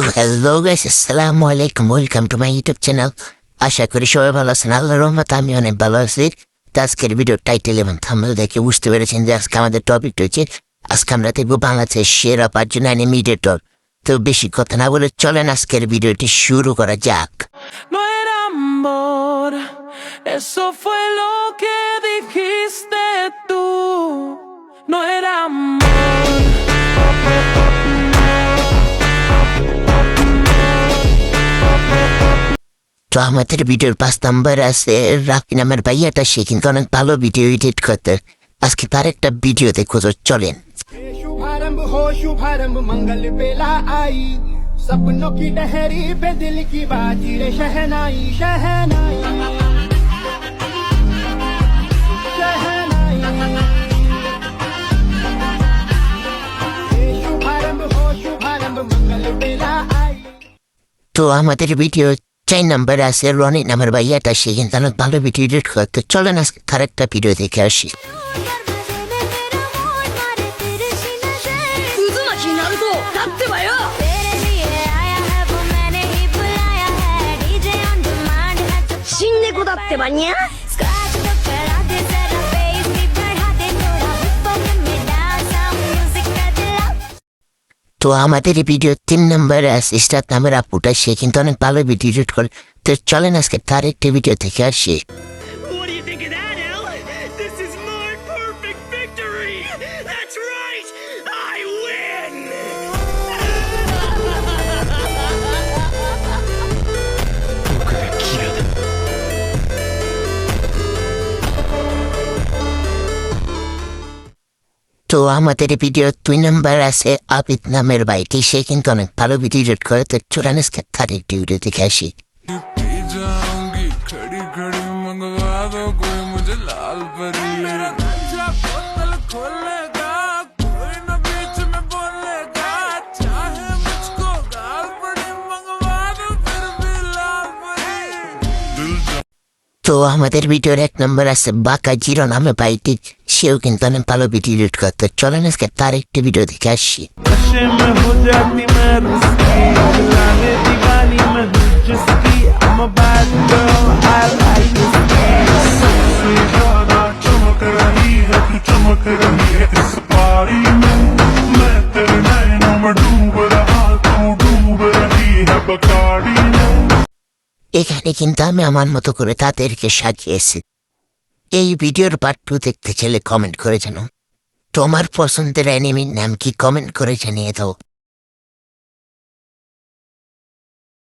Hello guys, আসসালামু আলাইকুম, welcome to my YouTube channel. আশা করি সবাই ভালো আছেন। আল্লাহর রহমতে আমি অনেক ভালো আছি। তো আজকের ভিডিও টাইটেল এবং থাম্বনেল দেখে বুঝতে পেরেছেন যে আজকে আমাদের টপিকটা হচ্ছে আজকে আমরা দেখবো বাংলাদেশের সেরা 5 জন অ্যানিমেটেটর। তো বেশি কথা না বলে চলেন আজকের ভিডিওটি শুরু করা যাক। No era amor, eso fue lo que dijiste tú. No era amor. তো আমাদের ভিডিওর 5 নাম্বার আছে রাফি নামের ভাইয়াটা, সে কিন্তু অনেক ভালো ভিডিও এডিট করতে। আজকে তার একটা ভিডিও দেখো, তো চলেন। शुभारंभ हो शुभारंभ मंगल बेला आई सपनों की डहरी पे दिल की बाजी रे शहनाई शहनाई शहनाई शुभारंभ हो शुभारंभ मंगल बेला आई। তো আমাদের ভিডিও 4 নাম্বার আছে রনি নামের ভাইয়াটা, সে কিন্তু অনেক ভালো ভিডিও এডিট করতে। চলেন আজকে তার একটা ভিডিও দেখে আসি। তো আমাদের এই ভিডিও 3 নাম্বার আছে স্টার নামের আপুটা, সে কিন্তু অনেক ভালো ভিডিও এডিট করে। তো চলেন আজকে তার একটা ভিডিও দেখে আসি। What do you think of that, Elle? This is my perfect victory! That's right! I win! তো আমাদের ভিডিও 2 নাম্বার আছে আবিদ নামের ভাইটি, সে কিন্তু অনেক ভালো ভিডিও এডিট করে। তো চলেন আজকে তার একটি ভিডিও দেখে আসি। जाऊंगी खड़ी खड़ी मंगवा दो कोई मुझे लाल परी। मेरा नशा बोतल खोलेगा कोई न बीच में बोलेगा चाहे मुझको गाल पड़ी मंगवा दो फिर भी लाल परी। दिल তো আমাদের ভিডিওর 1 নাম্বার আছে বাঁকা জিরো নামে ভাইটি, সেও কিন্তু অনেক ভালো ভিডিও এডিট করে। তো চলেন আজকে তার একটি ভিডিও দেখে আসি। नशे में हो जाती मैं रुस्की दिलाने दीवानी मैं हूँ जिसकी I'm a bad girl I like whiskey से ज्यादा चमक रही है तू चमक रही है इस पारी में मैं तेरे नैनों में डूब रहा तू डूब रही है बकाड़ी में। এখানে কিন্তু আমি আমার মতো করে তাদেরকে সাজিয়েছি। এই ভিডিওর পার্ট 2 দেখতে চাইলে কমেন্ট করে জানাও। তোমার পছন্দের অ্যানিমের নাম কি কমেন্ট করে জানিয়ে দাও।